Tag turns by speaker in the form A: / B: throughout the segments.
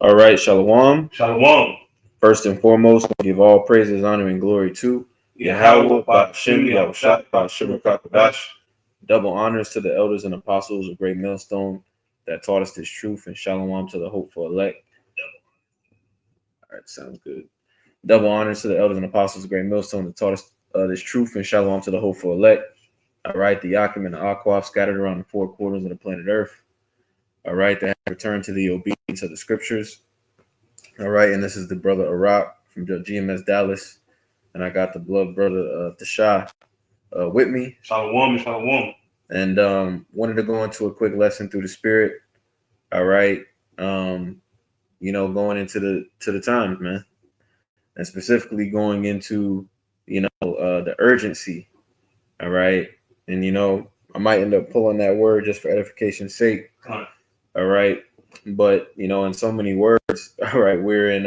A: All right, Shalom.
B: Shalom.
A: First and foremost, I give all praises, honor, and glory to Yahweh, Ba'ashem, Yahushua, Ba'ashem, Kakabash. Double honors to the elders and apostles of Great Millstone that taught us this truth, and Shalom to the hopeful elect. All right, sounds good. Double honors to the elders and apostles of Great Millstone that taught us this truth, and Shalom to the hopeful elect. All right, the Yakim and the Aquaf scattered around the four quarters of the planet Earth. All right, that have returned to the obedience of the scriptures. All right, and this is the brother Arak from GMS Dallas, and I got the blood brother Tasha with me.
B: Shalom and shalom.
A: And wanted to go into a quick lesson through the spirit. All right, going into the times, man, and specifically going into the urgency. All right, and I might end up pulling that word just for edification's sake. All right. But in so many words, all right, we're in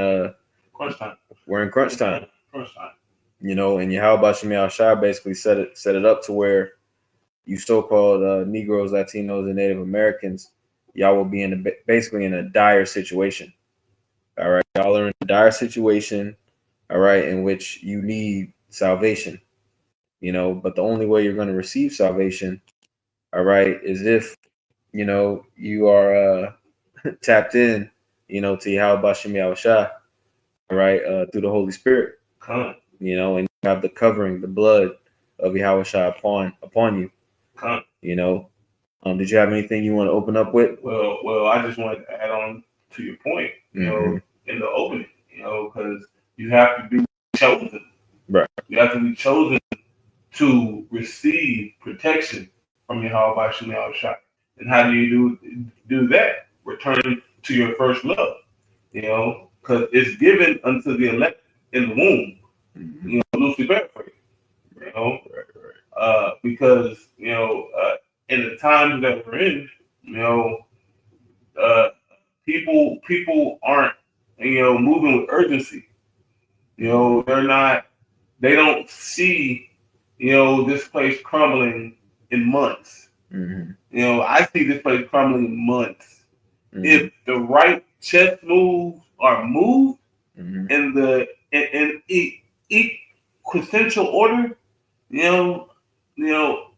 B: crunch time.
A: We're in crunch time.
B: Crunch time.
A: And Yahweh Shemi Shai basically set it up to where you so-called Negroes, Latinos, and Native Americans, y'all will be basically in a dire situation. All right, y'all are in a dire situation, all right, in which you need salvation. But the only way you're going to receive salvation, all right, is if you are tapped in, to Yahweh Shemi Yahushua, all right, through the Holy Spirit, and you have the covering, the blood of Yahushua upon you, Did you have anything you want to open up with?
B: Well, I just wanted to add on to your point, in the opening, because you have to be chosen,
A: right?
B: You have to be chosen to receive protection from Yahweh Shemi Yahushua. And how do you do that? Return to your first love, because it's given unto the elect in the womb, loosely paraphrased, because in the times that we're in, people aren't moving with urgency, they don't see this place crumbling in months. I see this place crumbling in months. If the right chess moves are moved in the quintessential order,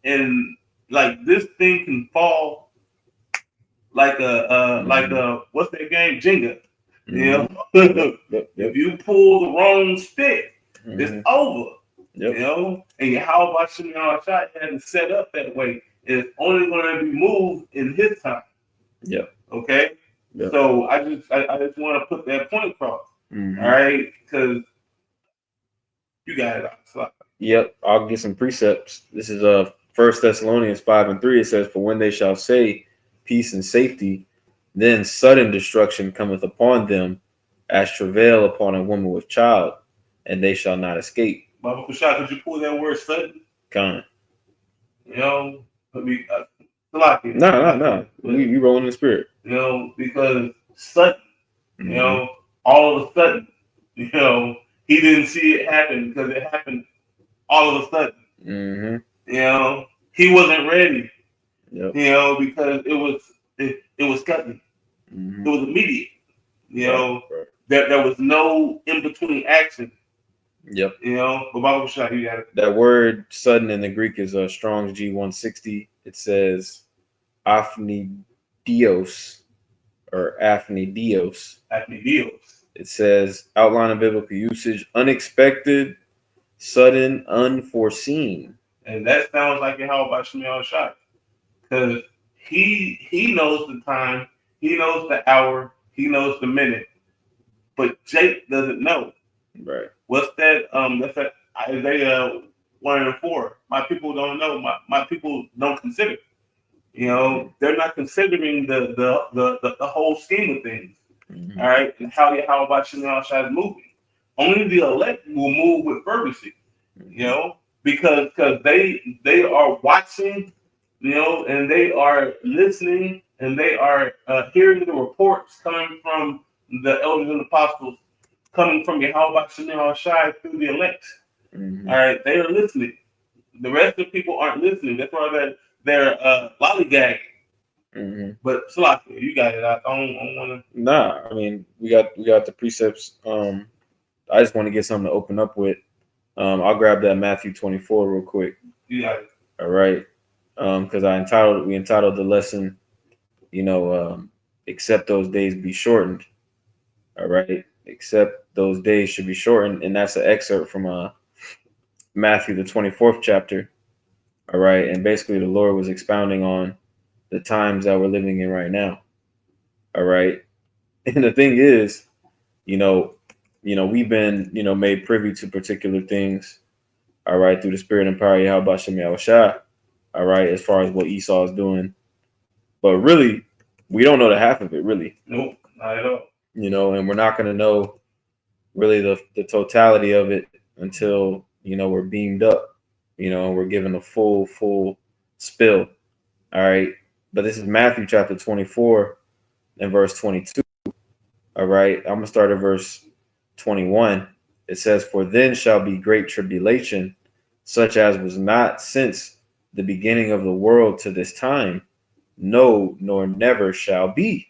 B: and like this thing can fall like a what's that game, Jenga? If you pull the wrong stick, it's over. And Yahweh Shemi Yahushua had it set up that way. It's only going to be moved in His time. Okay. So I just want to put that point across. All right, because you got it out.
A: Yep, I'll get some precepts. This is 1 Thessalonians 5:3. It says, "For when they shall say peace and safety, then sudden destruction cometh upon them, as travail upon a woman with child, and they shall not escape."
B: Baba Kushai, could you pull that word sudden?
A: Come on.
B: No.
A: We rolling in the spirit.
B: Because sudden, all of a sudden, he didn't see it happen because it happened all of a sudden. He wasn't ready. Because it was sudden. It was immediate. There was no in between action. But Baba Kushai, you got it.
A: That word sudden in the Greek is Strong's G160. It says aphneidios or aphneidios. It says outline of biblical usage: unexpected, sudden, unforeseen.
B: And that sounds like Yahweh Shemi Yahushua, because he knows the time, he knows the hour, he knows the minute, but Jake doesn't know.
A: Right.
B: What's that? That's that Isaiah 1:4. My people don't know. My people don't consider. They're not considering the whole scheme of things. All right, and how Shemi Yahushua is moving. Only the elect will move with fervency. Because they are watching, and they are listening, and they are hearing the reports coming from the elders and apostles, coming from Yahweh Shemi Yahushua through the elect. All right, they are listening. The rest of the people aren't listening. That's why they're lollygagging.
A: Mm-hmm.
B: But Salaki, you got it. I don't want to.
A: Nah, I mean we got the precepts. I just want to get something to open up with. I'll grab that Matthew 24 real quick.
B: You got it.
A: All right, because we entitled the lesson, except those days be shortened. All right, except those days should be shortened, and that's an excerpt from Matthew the 24th chapter. All right, and basically the Lord was expounding on the times that we're living in right now. All right, and the thing is, we've been made privy to particular things. All right, through the Spirit and power of Yahweh Bashem Yahushua. All right, as far as what Esau is doing, but really, we don't know the half of it. Really,
B: Nope, not at all.
A: And we're not going to know really the totality of it until we're beamed up. We're given a full spill. All right, but this is Matthew chapter 24 and verse 22. All right, I'm gonna start at verse 21. It says, "For then shall be great tribulation, such as was not since the beginning of the world to this time, no, nor never shall be."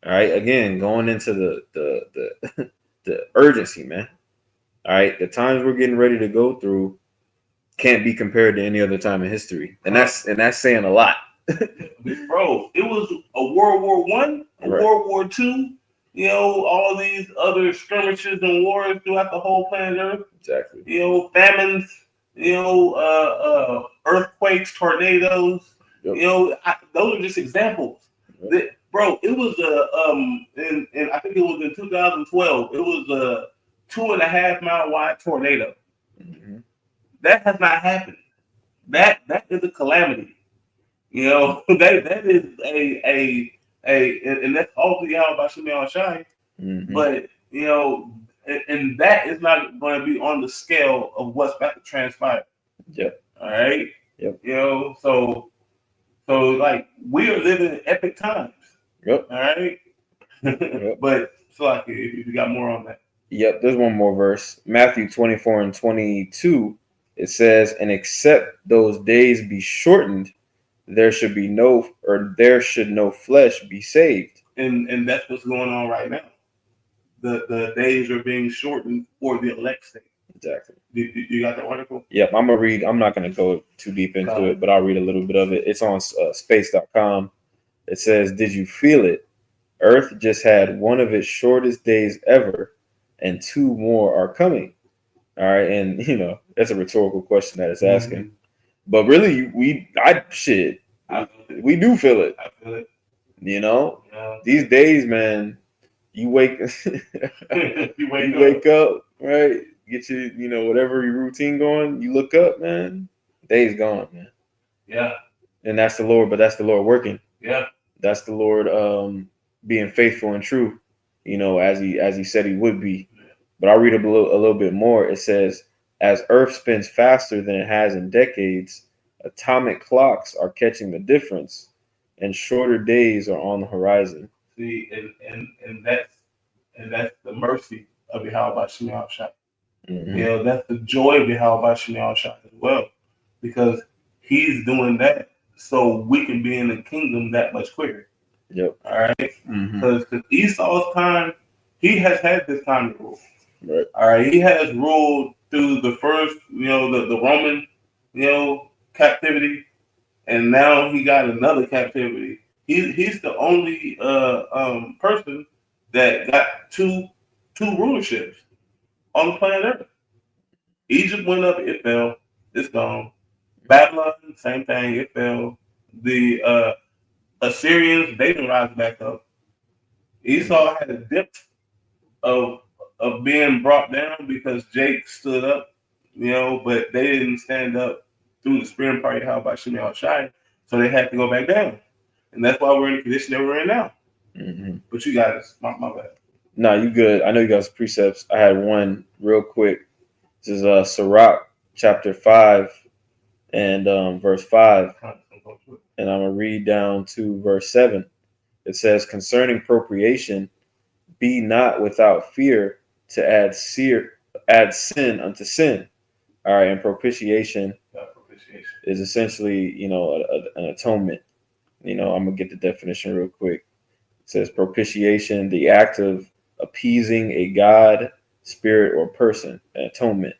A: All right, again, going into the the urgency, man. All right, the times we're getting ready to go through can't be compared to any other time in history, and that's saying a lot.
B: Bro, it was a World War I, a
A: Right.
B: World War II. All these other skirmishes and wars throughout the whole planet Earth.
A: Exactly.
B: Famines. Earthquakes, tornadoes.
A: Yep.
B: Those are just examples.
A: Yep.
B: Bro, it was and I think it was in 2012. It was a 2.5 mile wide tornado.
A: Mm-hmm.
B: That has not happened. That is a calamity. That is a and that's all the Yahweh Bashem Yahushai.
A: Mm-hmm.
B: But and that is not going to be on the scale of what's about to transpire.
A: Yep.
B: All right.
A: Yep.
B: So like we are living in epic times.
A: Yep.
B: All right.
A: Yep.
B: But so like if you got more on that.
A: Yep. There's one more verse. Matthew 24 and 22. It says, "And except those days be shortened, there should no flesh be saved."
B: And that's what's going on right now. The days are being shortened for the elect sake.
A: Exactly.
B: You got that article?
A: Yep. I'm gonna read. I'm not gonna go too deep into it, but I'll read a little bit of it. It's on space.com. It says, "Did you feel it? Earth just had one of its shortest days ever, and 2 more are coming." All right, and that's a rhetorical question that it's asking, but really, we do feel it.
B: I feel it.
A: These days, man, you wake up, right? Get your whatever your routine going. You look up, man. Day's gone, man.
B: Yeah.
A: And that's the Lord, but that's the Lord working.
B: Yeah.
A: That's the Lord being faithful and true, as he said he would be. But I'll read a little bit more. It says, "As Earth spins faster than it has in decades, atomic clocks are catching the difference, and shorter days are on the horizon."
B: See, and that's the mercy of Yahweh Bashem Yahushua.
A: Mm-hmm.
B: That's the joy of Yahweh Bashem Yahushua as well, because He's doing that so we can be in the kingdom that much quicker.
A: Yep.
B: All right. Because Esau's time, he has had this time to rule.
A: Right.
B: All right. He has ruled through the first, the Roman, captivity, and now he got another captivity. He's the only person that got two rulerships on the planet Earth. Egypt went up, it fell, it's gone. Babylon, same thing, it fell. The Assyrians, they didn't rise back up. Esau had a dip of being brought down because Jake stood up, but they didn't stand up through the Spirit party, how about Shimei Shai, so they had to go back down. And that's why we're in the condition that we're in now.
A: Mm-hmm.
B: But you guys, my bad.
A: No, you good. I know you guys precepts. I had one real quick. This is Sirach chapter 5 and verse 5. And I'm going to read down to verse 7. It says, "Concerning appropriation, be not without fear to add sin unto sin." All right, and propitiation is essentially, an atonement. I'm gonna get the definition real quick. It says propitiation, the act of appeasing a god, spirit, or person, atonement.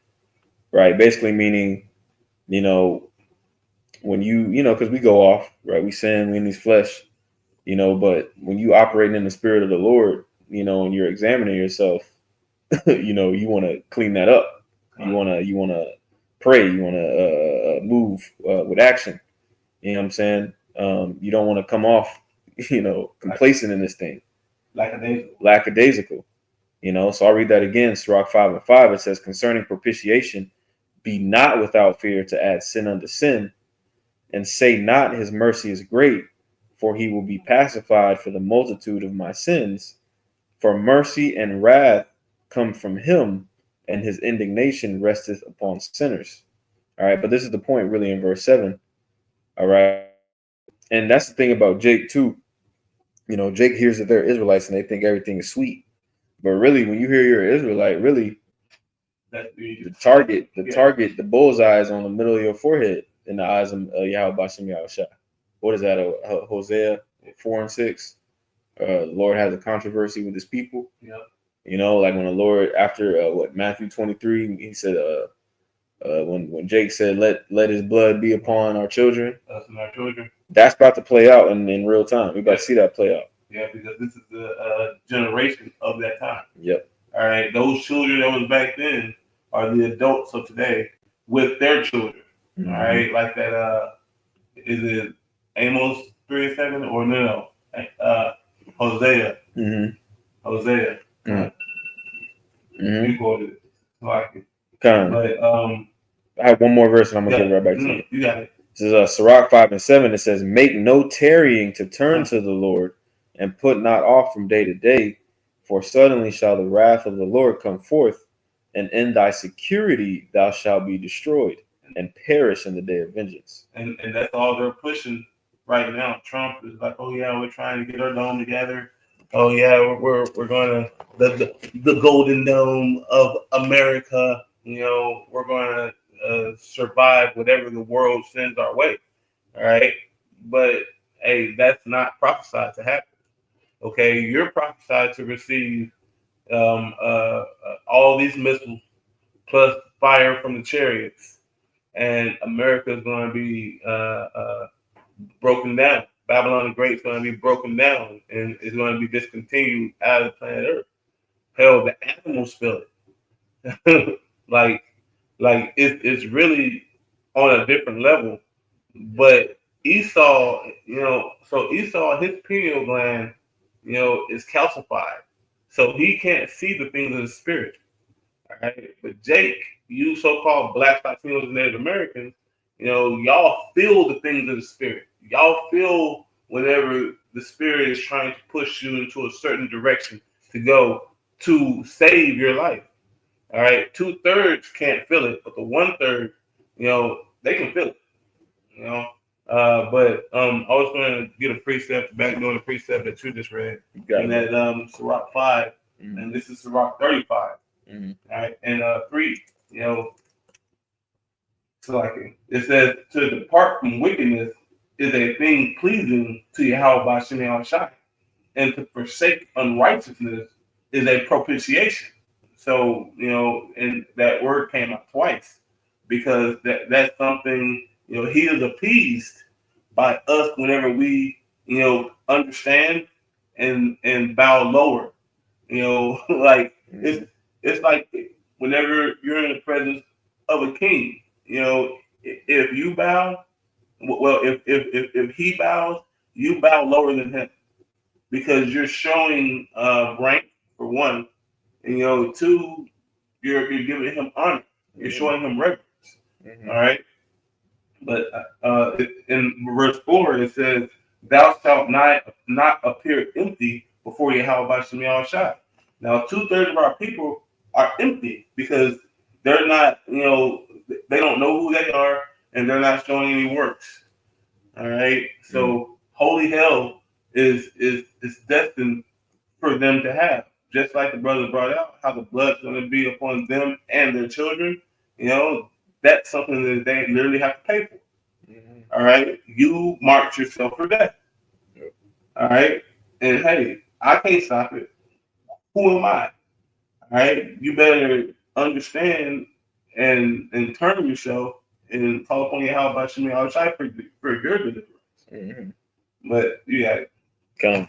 A: Right, basically meaning, you know, when because we go off, right? We sin, we in these flesh, but when you operating in the spirit of the Lord, and you're examining yourself, you want to clean that up. You want to pray. You want to move with action. You know what I'm saying? You don't want to come off, complacent in this thing, lackadaisical. So I'll read that again. Sirach 5:5. It says, concerning propitiation, be not without fear to add sin unto sin, and say not his mercy is great, for he will be pacified for the multitude of my sins. For mercy and wrath come from him, and his indignation resteth upon sinners. All right, but this is the point really in verse 7. All right. And that's the thing about Jake too. Jake hears that they're Israelites and they think everything is sweet. But really, when you hear you're an Israelite, really the target, the bullseye is on the middle of your forehead in the eyes of Yahweh Bashem Yahushua. What is that? Hosea 4:6. The Lord has a controversy with his people.
B: Yep.
A: Like when the Lord, after Matthew 23, he said, when Jake said, let his blood be upon our children.
B: Us and our children.
A: That's about to play out in real time. We're about to see that play out.
B: Yeah, because this is the generation of that time.
A: Yep.
B: All right. Those children that was back then are the adults of today with their children. Mm-hmm. All right. Like that, is it Amos 3:7 or no? Hosea.
A: Mm-hmm.
B: Hosea.
A: Mm-hmm.
B: You quoted it. Like it.
A: Kind
B: of. But
A: I have one more verse and I'm gonna give it right back to you.
B: You got it.
A: This is Sirach 5:7. It says, make no tarrying to turn to the Lord, and put not off from day to day, for suddenly shall the wrath of the Lord come forth, and in thy security thou shalt be destroyed and perish in the day of vengeance.
B: And that's all they're pushing right now. Trump is like, oh yeah, we're trying to get our dome together. Oh yeah, we're going to the golden dome of America. We're going to survive whatever the world sends our way. All right, but hey, that's not prophesied to happen. Okay, you're prophesied to receive all these missiles plus fire from the chariots, and America is going to be broken down. Babylon the Great is going to be broken down and is going to be discontinued out of the planet Earth. Hell, the animals feel it. like it's really on a different level. But Esau, so Esau, his pineal gland, is calcified. So he can't see the things of the spirit. All right. But Jake, you so-called Black Latinos and Native Americans, y'all feel the things of the spirit. Y'all feel whenever the spirit is trying to push you into a certain direction to go to save your life. All right. 2/3 can't feel it, but the 1/3, they can feel it. But I was going to get a precept back doing the precept that you just read, and that Sirach 5, and this is Sirach 35. All right, and 3, so like it says, to depart from wickedness is a thing pleasing to Yahweh Bashem Yahushua, and to forsake unrighteousness is a propitiation. So and that word came out twice because that's something he is appeased by us whenever we understand and bow lower. Like it's like whenever you're in the presence of a king, if you bow, well, if he bows, you bow lower than him because you're showing rank for one, and 2, you're giving him honor. You're showing him reverence. All right. But in verse 4 it says, "Thou shalt not appear empty before Yahweh Bashem Yahushua." Now 2/3 of our people are empty because they're not, they don't know who they are and they're not showing any works. All right. So holy hell is destined for them to have, just like the brother brought out how the blood's going to be upon them and their children. That's something that they literally have to pay for. All right. You marked yourself for death. All right, and hey, I can't stop it. Who am I? All right, you better understand and turn yourself and call upon your how about you I'll try for your deliverance.
A: Mm-hmm.
B: But yeah,
A: Come.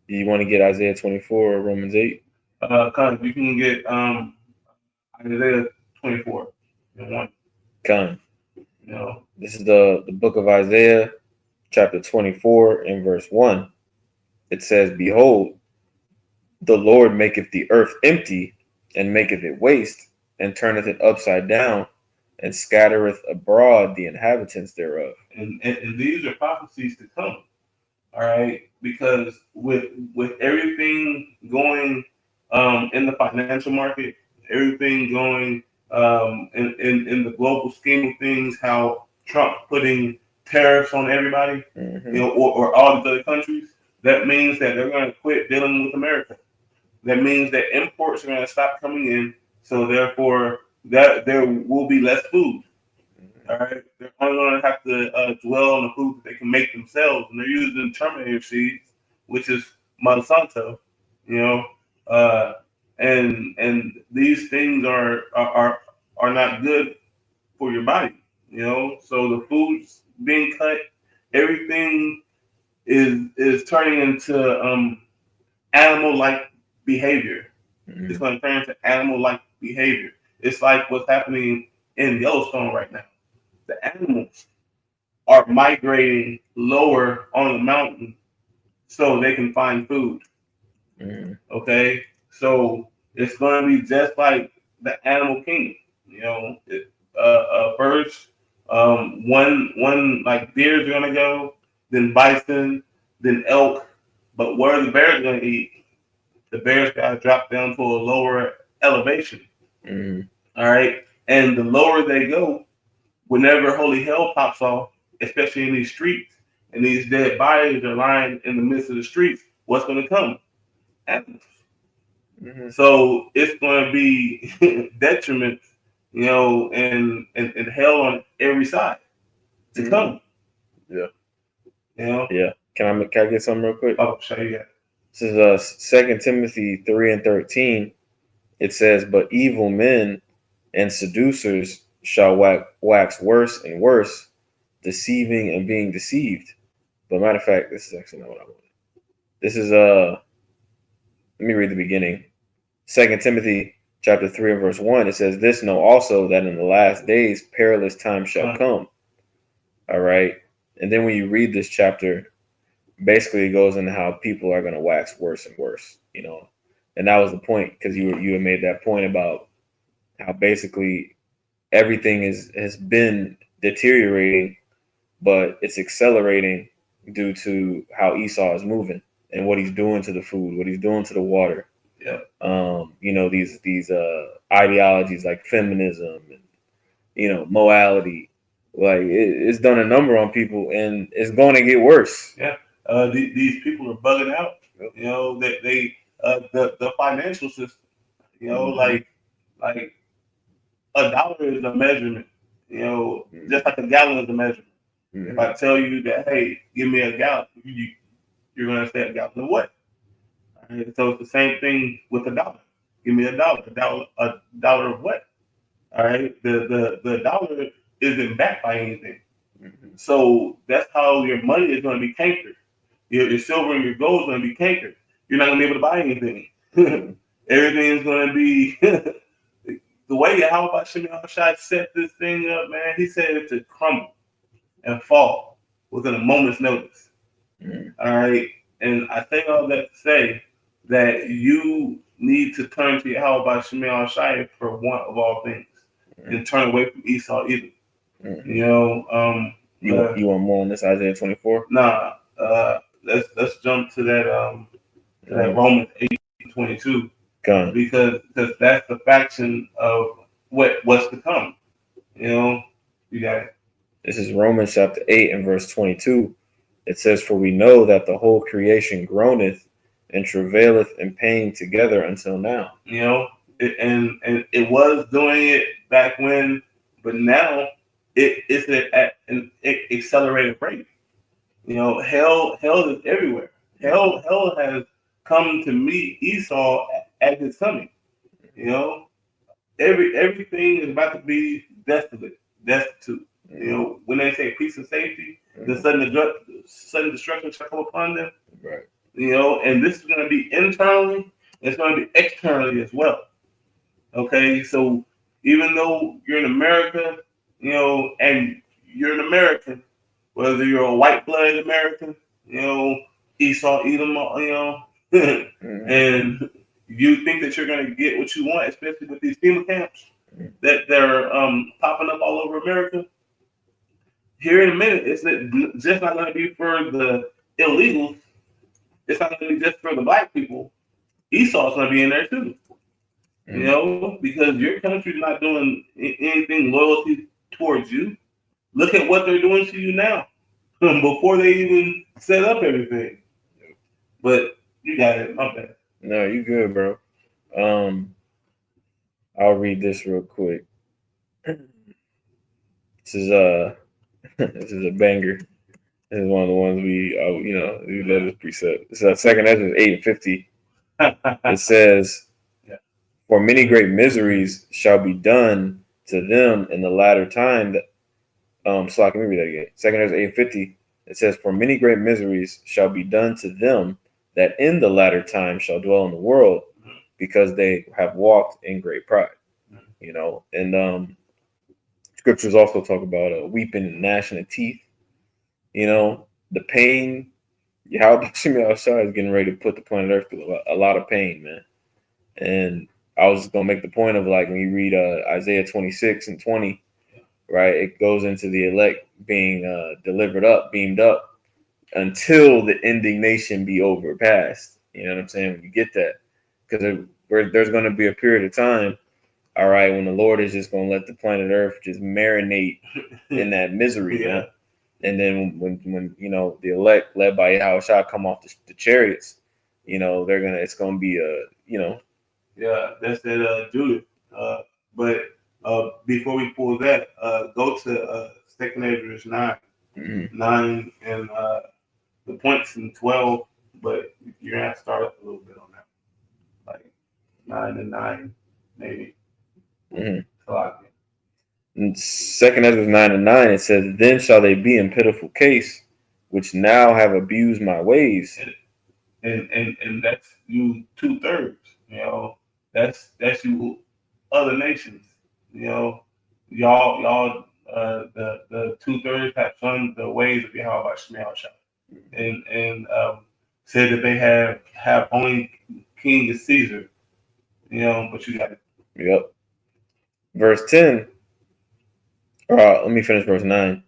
A: Do you want to get Isaiah 24 or Romans 8?
B: cause you can get Isaiah 24 and 1.
A: Come.
B: You know,
A: This is the book of Isaiah, chapter 24, and verse 1. It says, Behold, the Lord maketh the earth empty, and maketh it waste, and turneth it upside down, and scattereth abroad the inhabitants thereof.
B: and these are prophecies to come. All right, because with everything going in the financial market, everything going in the global scheme of things, how Trump putting tariffs on everybody,
A: Mm-hmm.
B: you know, or all these other countries, that means that they're going to quit dealing with America. That means that imports are going to stop coming in, so therefore that there will be less food. All right, they're only going to have to dwell on the food that they can make themselves, and they're using Terminator seeds, which is Monsanto. You know, and these things are not good for your body. You know, so the food's being cut, everything is turning into animal like behavior. It's
A: Mm-hmm.
B: going to turn into animal like behavior. It's like what's happening in Yellowstone right now. The animals are migrating lower on the mountain so they can find food.
A: Mm-hmm.
B: Okay, so it's going to be just like the animal kingdom. You know, first one like deers are going to go, then bison, then elk. But where are the bears going to eat? The bears got to drop down to a lower elevation.
A: Mm-hmm.
B: All right, and the lower they go, whenever holy hell pops off, especially in these streets, and these dead bodies are lying in the midst of the streets, what's going to come? Animals.
A: Mm-hmm.
B: So it's going to be detriment, you know, and hell on every side to come.
A: Yeah.
B: You know.
A: Yeah. Can I get something real quick?
B: Oh, show you that.
A: This is 2 Timothy 3 and 13. It says, But evil men and seducers shall wax worse and worse, deceiving and being deceived. But matter of fact, this is actually not what I wanted. This is let me read the beginning. 2 Timothy chapter 3 and verse 1. It says, This know also that in the last days perilous times shall come. All right. And then when you read this chapter, basically it goes into how people are going to wax worse and worse, you know. And that was the point, because you had made that point about how basically everything has been deteriorating, but it's accelerating due to how Esau is moving and what he's doing to the food, what he's doing to the water.
B: Yeah.
A: You know, these ideologies like feminism and, you know, morality, like it's done a number on people, and it's going to get worse.
B: Yeah. These people are bugging out. You know, they the financial system. You know, like a dollar is a measurement. You know, just like a gallon is a measurement. If I tell you that, hey, give me a gallon, you're gonna say a gallon of what? Right? So it's the same thing with a dollar. Give me a dollar. A dollar of what? All right. The dollar isn't backed by anything. So that's how your money is going to be cankered. Your silver and your gold is going to be cankered. You're not going to be able to buy anything. Everything is going to be the way how about Shimmy Shai set this thing up, man. He said it to crumble and fall within a moment's notice. All right. And I think all that to say that you need to turn to Yahweh Shemel Shai for one of all things, and turn away from Esau either. You know,
A: you want more on this Isaiah 24?
B: Nah. Let's jump to that Romans 8:22, because that's the faction of what's to come. You know, you got it.
A: This is Romans chapter 8 and verse 22. It says, For we know that the whole creation groaneth and travaileth in pain together until now.
B: You know, and it was doing it back when, but now it's at an accelerated rate. You know, hell is everywhere. Hell has come to meet Esau at his coming. You know, everything is about to be destitute. You know, when they say peace and safety, the sudden destruction shall come upon them.
A: Right.
B: You know, and this is going to be internally, it's going to be externally as well. Okay, so even though you're in America, you know, and you're an American, whether you're a white blooded American, you know, Esau, Edom, you know, and you think that you're going to get what you want, especially with these FEMA camps that they're popping up all over America. Here in a minute, it's just not going to be for the illegals. It's not going to be just for the black people. Esau's going to be in there too. You know, because your country's not doing anything loyalty towards you. Look at what they're doing to you now, before they even set up everything. But you got it. My bad.
A: No, you good, bro. I'll read this real quick. This is this is a banger. This is one of the ones we led as precept. It's second Ezra 8:50. It says, "For many great miseries shall be done to them in the latter time." That so let me read that again. Second Ezra 8:50. It says, "For many great miseries shall be done to them that in the latter time shall dwell in the world, because they have walked in great pride." You know, and scriptures also talk about weeping and gnashing of teeth. You know, the pain. Yahweh Shai is getting ready to put the planet Earth through a lot of pain, man. And I was gonna make the point of, like, when you read Isaiah 26:20, right? It goes into the elect being delivered up, beamed up, until the indignation be overpassed. You know what I'm saying? When you get that, because there's going to be a period of time, all right, when the Lord is just going to let the planet Earth just marinate in that misery, man. And then when you know, the elect led by Yahweh Shai come off the chariots, you know, it's gonna be
B: Yeah, that's that Judith. But before we pull that, go to Second Ezra 9, and the points in 12. But you're gonna have to start up a little bit on that, like 9 and 9, maybe.
A: In Second Ezra 9:9, it says, "Then shall they be in pitiful case, which now have abused my ways."
B: And that's you 2/3. You know, that's you other nations. You know, y'all the 2/3 have shunned the ways of Yahweh Shemel Shah, and said that they have only King is Caesar. You know, but you got it.
A: Yep. Verse 10. Let me finish verse 9.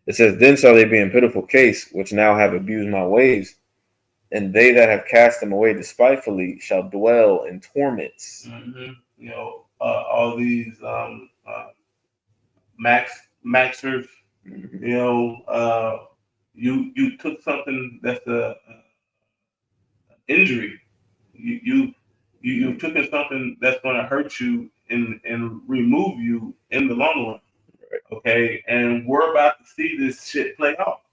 A: It says, "Then shall they be in pitiful case, which now have abused my ways, and they that have cast them away despitefully shall dwell in torments."
B: Mm-hmm. You know, all these maxers. You know, you took something that's a injury. You've taken something that's going to hurt you and remove you in the long run. Okay, and we're about to see this shit play out.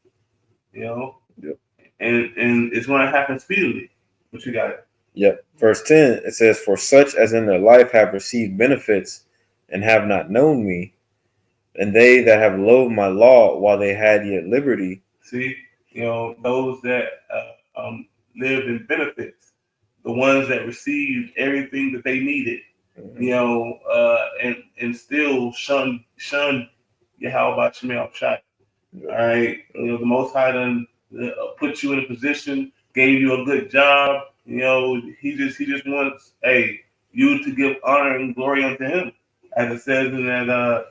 B: You know, and it's going to happen speedily. But you got it.
A: Yep. Verse 10, it says, "For such as in their life have received benefits and have not known me, and they that have loathed my law while they had yet liberty."
B: See, you know, those that lived in benefits, the ones that received everything that they needed, you know, and still shun Yahweh Shemel Shai. All right, you know, the Most High done put you in a position, gave you a good job. You know, he just wants you to give honor and glory unto him, as it says in that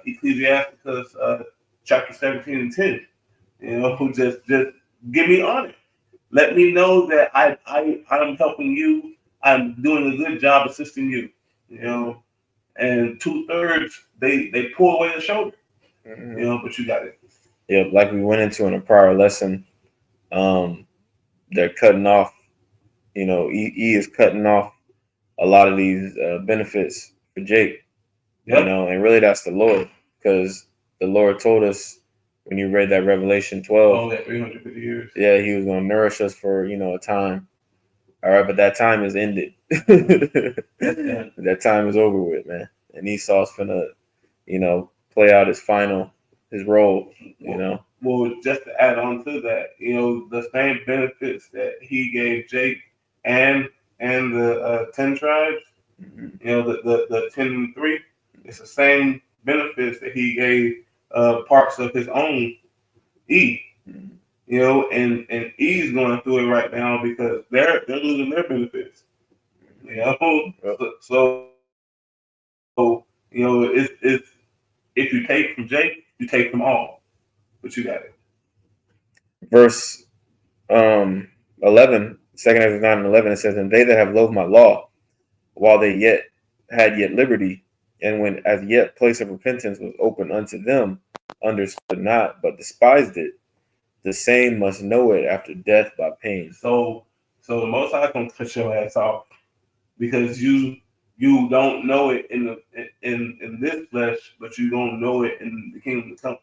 B: Ecclesiasticus chapter 17 and 10. You know, just give me honor. Let me know that I'm helping you. I'm doing a good job assisting you. You know, and 2/3 they pull away the shoulder. You know, but you got it.
A: Yep, like we went into in a prior lesson, they're cutting off. You know, E is cutting off a lot of these benefits for Jake. Yep. You know, and really that's the Lord, because the Lord told us when you read that Revelation 12.
B: Oh, that 350 years.
A: Yeah, he was going to nourish us for, a time. All right, but that time is ended. That time is over with, man. And Esau's finna, play out his role,
B: Well, just to add on to that, the same benefits that he gave Jake and the 10 tribes, the 10 and 3, it's the same benefits that he gave parts of his own E. And E's going through it right now because they're losing their benefits. So it's if you take from Jake, you take from all. But you got it.
A: Verse 11, 2 Ezra 9 and 11, it says, "And they that have loathed my law, while they had liberty, and when as yet place of repentance was open unto them, understood not, but despised it, the same must know it after death by pain."
B: So the Most High gonna cut your ass off because you don't know it in this flesh, but you don't know it in the kingdom to come.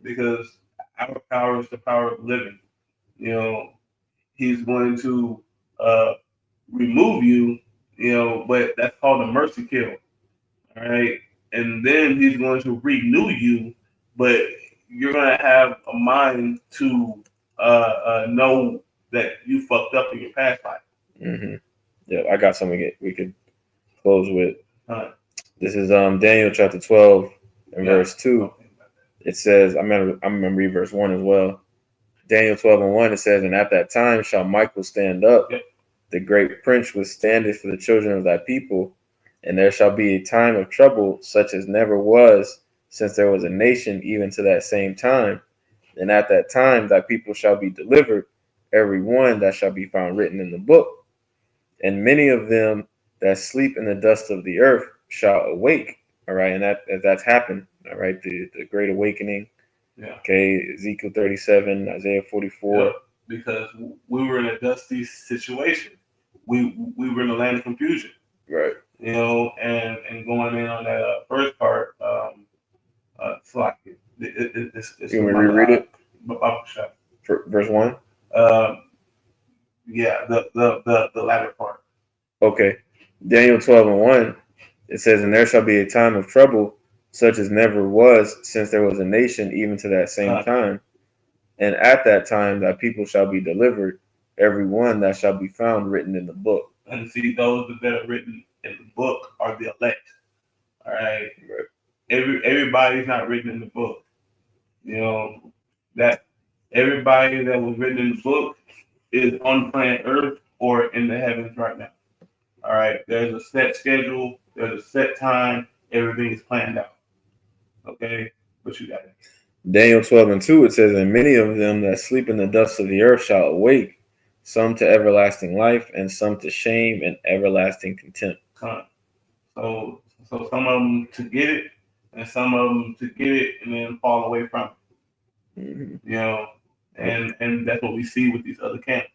B: Because our power is the power of living. He's going to remove you, but that's called a mercy kill. All right. And then he's going to renew you, but you're going to have a mind to know that you fucked up in your past life.
A: Mm-hmm. Yeah, I got something we could close with. This is Daniel chapter 12 and verse 2. It says, I'm gonna read verse 1 as well. Daniel 12 and 1, it says, "And at that time shall Michael stand up, the great prince which standeth for the children of thy people, and there shall be a time of trouble such as never was since there was a nation, even to that same time. And at that time thy people shall be delivered, every one that shall be found written in the book. And many of them that sleep in the dust of the earth shall awake." All right, and that's happened. All right, the Great Awakening.
B: Yeah.
A: Okay, Ezekiel 37, Isaiah 44.
B: Yeah, because we were in a dusty situation. We were in a land of confusion.
A: Right.
B: And going in on that first part, it's like it's
A: you want me to reread it? Verse 1.
B: Yeah, the latter part.
A: Okay, Daniel 12 and 1. It says, "And there shall be a time of trouble, such as never was since there was a nation, even to that same time. And at that time thy people shall be delivered, every one that shall be found written in the book."
B: And see, those that are written in the book are the elect. All right. Everybody's not written in the book. That everybody that was written in the book is on planet Earth or in the heavens right now. All right. There's a set schedule. There's a set time. Everything is planned out. Okay. But you got it.
A: Daniel 12 and 2, it says, "And many of them that sleep in the dust of the earth shall awake, some to everlasting life, and some to shame and everlasting contempt."
B: So some of them to get it, and some of them to get it and then fall away from it. Mm-hmm. And that's what we see with these other camps.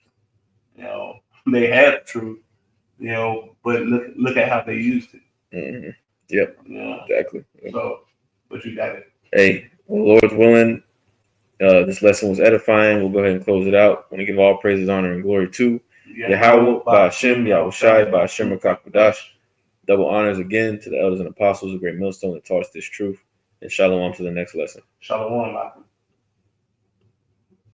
B: They had the truth, but look at how they used it.
A: Mm-hmm. Yep. Exactly.
B: So, but you got it.
A: Hey, well, Lord's willing, this lesson was edifying. We'll go ahead and close it out. I want to give all praises, honor, and glory to Yahweh, Ba'Shem, Yahushai, Ba'Shem Rakakadash. Double honors again to the elders and apostles of Great Millstone that taught us this truth. And shalom to the next lesson.
B: Shalom.